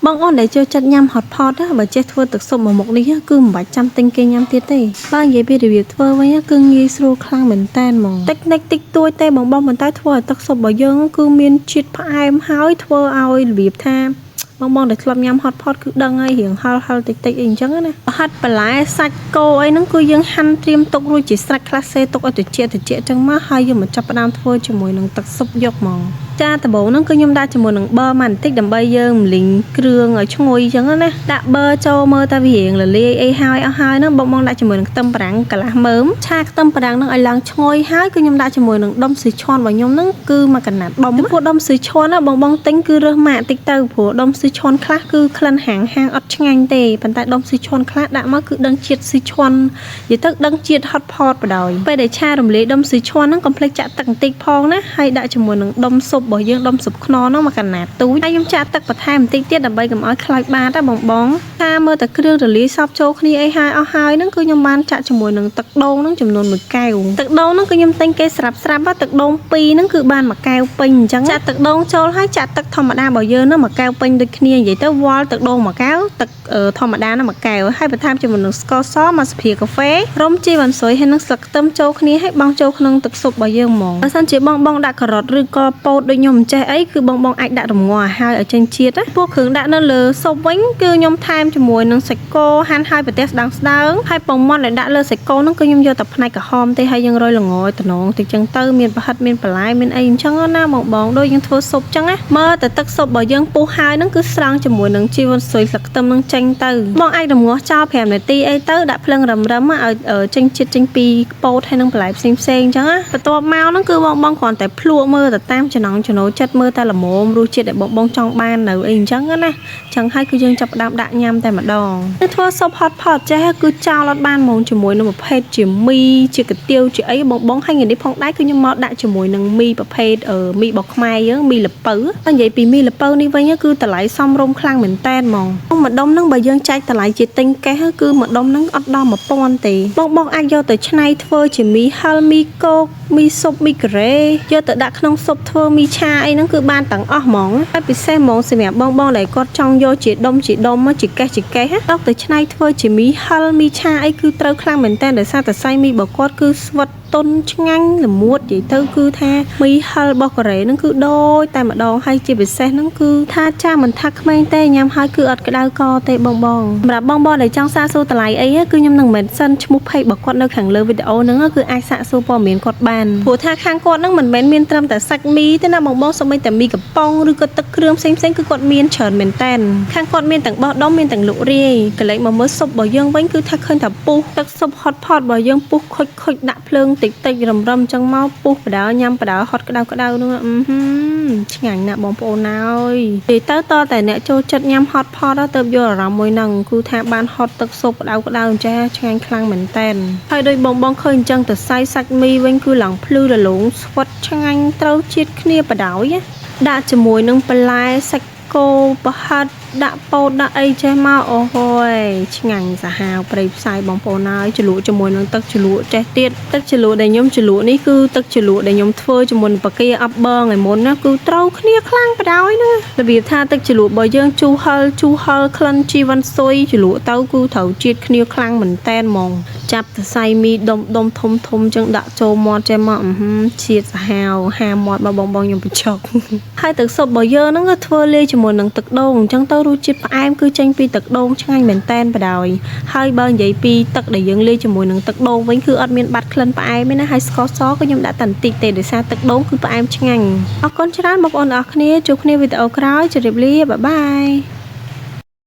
បងអូនដែលចូលចិត្តញ៉ាំ hot pot ណាបើចេះធ្វើទឹកស៊ុបមួយមុខនេះគឺមិនបាច់ចាំទិញគេញ៉ាំទៀតទេបើនិយាយពីរបៀបធ្វើវិញគឺងាយស្រួលខ្លាំងមែនតើហ្មងតិចតួចទេបងប៉ុន្តែធ្វើឲ្យទឹកស៊ុបរបស់យើងគឺមានជាតិផ្អែមហើយធ្វើឲ្យរបៀបថាបងដែលធ្លាប់ញ៉ាំ hot pot គឺដឹងហើយរៀងហឹលតិចអីអញ្ចឹងណាហាត់បន្លែសាច់គោអីហ្នឹងគឺយើងហាន់ត្រៀមទុករួចជាស្រេចខ្លះសេទុកឲ្យត្រជាក់អញ្ចឹងមកហើយយើងមកចាប់ផ្ដើមធ្វើជាមួយនឹងទឹកស៊ុបយកហ្មងចាដំបូងហ្នឹងគឺខ្ញុំដាក់ជាមួយនឹងប៊ឺមកបន្តិចដើម្បីយើងរំលីងគ្រឿងឲ្យឈ្ងុយអញ្ចឹងណាដាក់ប៊ឺចូលមើលតែវារៀងរលាយអីហើយអស់ហើយហ្នឹងបងដាក់ជាមួយនឹងខ្ទឹមបារាំងកន្លះមើមឆាខ្ទឹមបារាំងហ្នឹងឲ្យឡើងឈ្ងុយហើយគឺខ្ញុំដាក់ជាមួយនឹងដុំស៊ឺឆាន់របស់ខ្ញុំហ្នឹងគឺមួយកណ្ដាត់ដុំព្រោះដុំស៊ឺឆាន់ណាបងទិញគឺរើសម៉ាក់តិចទៅព្រោះដុំស៊ឺឆាន់ខ្លះគឺក្លិនហាងអត់ឆ្ងាញ់ទេប៉ុន្តែដុំស៊ឺឆាន់ខ្លះដាក់មកគឺដឹងជាតិស៊ឺឆាន់និយាយទៅដឹងជាតិ hot pot បដ ாய் ពេលដែលឆារំលាយដុំស៊ឺឆាន់ហ្នឹងកុំភ្លេចចាក់ទឹកបន្តិចផងណាហើយដាក់ជាមួយនឹងដុំស៊ុបរបស់យើងដុំស៊ុបខ្នុរហ្នឹងមួយកណ្ដាត់ទូចហើយខ្ញុំចាក់ទឹកបន្ថែមបន្តិចទៀតដើម្បីកុំឲ្យខ្លោចបាតណាបងថាមើលតែគ្រឿងរលាយសពចូលគ្នាអីហើយអស់ហើយហ្នឹងគឺខ្ញុំបានចាក់ជាមួយនឹងទឹកដូងហ្នឹងចំនួន1កែវទឹកដូងហ្នឹងគឺខ្ញុំទិញគេស្រាប់ទឹកដូង2ហ្នឹងគឺបាន1កែវពេញអញ្ចឹងចាក់ទឹកដូងចូលហើយចាក់ទឹកធម្មតារបស់យើងហ្នឹង1កែវពេញដូចគ្នានិយាយទៅវល់ទឹកដូង1កែវទឹកធម្មតាហ្នឹង1កែវហើយបន្ថែមជាមួយនឹងស្ករសមួយស្លាបព្រាកាហ្វេរំជីវ៉ាន់ស៊ុយហើយនឹងស្លឹកខ្ទឹមចូលគ្នាហើយបង់ចូលក្នុងទឹកស៊ុបរបស់យើងហ្មងបើសិនជាបងដាក់ការ៉ុតឬក៏ពោតដូចខ្ញុំមិនចេះអីគឺបងអាចដាក់រងាស់ហើយឲ្យចេញជាតិណាពួកគ្រឿងដាក់នៅលើស៊ុបវិញគឺខ្ញុំថែមជាមួយនឹងសាច់គោហាន់ហើយប្រទេសស្ដើងហើយពងមាន់ដែលដាក់លើសាច់គោហ្នឹងគឺខ្ញុំយកតែផ្នែកក្រហមទេហើយយើងរោយល្ងតំណងតិចចឹងទៅមានប្រហិតមានបន្លែមានអីអញ្ចឹងណាបងដូចយើងធ្វើស៊ុបចឹងណាមើលតែទឹកស៊ុបរបស់យើងពុះហើយហ្នឹងគឺស្រង់ជាមួយនឹងជីវ៉ាន់ស៊ុយស្លឹកខ្ទឹមហ្នឹងចេញទៅបងអាចរងាស់ចោល5នាទីអីទៅដាក់ភ្លើងរឹមឲ្យចេញជាតិចេញពីពោតហើយនឹងបន្លែផ្សេងអញ្ចឹងណាបន្ទាប់មកហ្នឹងគឺបងគ្រាន់តែភ្លក់មើលទៅតាមចំណង់ចំណូលចិត្តមើលតែល្មមរសជាតិដែលបងចង់បាននៅអីអញ្ចឹងណាចឹងហើយគឺយើងចាប់ផ្ដើមដាក់ញ៉ាំតែម្ដងទៅធ្វើស៊ុប hot pot ចេះគឺចោលអត់បានហ្មងជាមួយនឹងប្រភេទជាមីជាកាទៀវជាអីបងហើយថ្ងៃនេះផងដែរគឺខ្ញុំមកដាក់ជាមួយនឹងមីប្រភេទមីរបស់ខ្មែរយើងមីល្ពៅតែនិយាយពីមីល្ពៅនេះវិញគឺតម្លៃសមរម្យខ្លាំងមែនតែនហ្មងម្ដុំហ្នឹងបើយើងចែកតម្លៃជាទិញកេះគឺម្ដុំហ្នឹងអត់ដល់1000ទេបងអាចយកទៅច្នៃធ្វើជាមីហឹលមីគោកមីស៊ុបមីការ៉េយកទៅដាក់ក្នុងស៊ុបធ្វើមីឆាអីហ្នឹងគឺបានទាំងអស់ហ្មងហើយពិសេសហ្មងសម្រាប់បងដែលគាត់ចង់យកជាដុំមកជាកេះដល់ទៅច្នៃធ្វើជាមីហឹលមីឆាអីគឺត្រូវខ្លាំងមែនតើដោយសារតែសាច់មីរបស់គាត់គឺស្វិតតុនឆ្ងាញ់ល្មួតនិយាយទៅគឺថាមីហឹលរបស់កូរ៉េហ្នឹងគឺដូចតែម្ដងហើយជាពិសេសហ្នឹងគឺថាចាមិនថាក្មេងទេញ៉ាំហើយគឺអត់ក្តៅកទេបងសម្រាប់បងដែលចង់សាកសួរតម្លៃអីគឺខ្ញុំនឹងមិនសិនឈ្មោះផេករបស់គាត់នៅខាងលើវីដេអូហ្នឹងគឺអាចសាកសួរព័ត៌មានគាត់បានព្រោះថាខាងគាត់ហ្នឹងមិនមែនមានត្រឹមតែសាច់មីទេណាបងសូម្បីតែមីកំប៉ុងឬក៏ទឹកគ្រឿងផ្សេងគឺគាត់មានច្រើនមែនតើខាងគាត់មានទាំងបោះដុំមានទាំងលក់រាយកន្លែងមកមើលស៊ុបរបស់យើងវិញគឺថាឃើញតែពុះទឹកស៊ុប hot pot របស់យើងពុះខុចដាក់ភ្លើងតិចរឹមអញ្ចឹងមកពុះបដាញ៉ាំបដាហត់ក្តៅនោះឆ្ងាញ់ណាស់បងប្អូនអើយនិយាយទៅតតែអ្នកចូលចិត្តញ៉ាំ hot pot ទៅយកអារម្មណ៍មួយហ្នឹងគឺថាបានហត់ទឹកស៊ុបក្តៅអញ្ចឹងឆ្ងាញ់ខ្លាំងមែនតែនហើយដូចបងឃើញអញ្ចឹងទៅសាច់មីវិញគឺឡើងភ្លឺរលោងស្វិតឆ្ងាញ់ត្រូវជាតិគ្នាបដ ாய் ដាក់ជាមួយនឹងបន្លែសាច់គោប្រហិតដាក់ពោតដាក់អីចេះមកអូហូយឆ្ងាញ់សាហាវព្រៃផ្សាយបងប្អូនហើយជ្រលក់ជាមួយនឹងទឹកជ្រលក់ចេះទៀតទឹកជ្រលក់ដែលខ្ញុំជ្រលក់នេះគឺទឹកជ្រលក់ដែលខ្ញុំធ្វើជាមួយនឹងបាកាអប់បឺថ្ងៃមុនណាគឺត្រូវគ្នាខ្លាំងបដ ாய் ណារបៀបថាទឹកជ្រលក់របស់យើងជូរហឹលក្លិនជីវ៉ាន់ស៊ុយជ្រលក់ទៅគឺត្រូវជាតិគ្នាខ្លាំងមែនតែនហ្មងចាប់សរសៃមីដុំធំចឹងដាក់ចូលមាត់ចេះមកជាតិសាហាវហាមាត់មកបងខ្ញុំបញ្ចុកហើយទឹកស៊ុបរបស់យើងហ្នឹងគឺធ្វើលាយជាមួយនឹងទឹកដូងអញ្ចឹងទៅរសជាតិផ្អែមគឺចេញពីទឹកដូងឆ្ងាញ់មែនតែនបដ ாய் ហើយបើនិយាយពីទឹកដែលយើងលាយជាមួយនឹងទឹកដូងវិញគឺអត់មានបាត់ក្លិនផ្អែមទេណាហើយស្ករសក៏ខ្ញុំដាក់តែបន្តិចទេដោយសារទឹកដូងគឺផ្អែមឆ្ងាញ់អរគុណច្រើនបងប្អូនអរគ្នាជួបគ្នាវីដេអូក្រោយជម្រាបលាបាយបាយ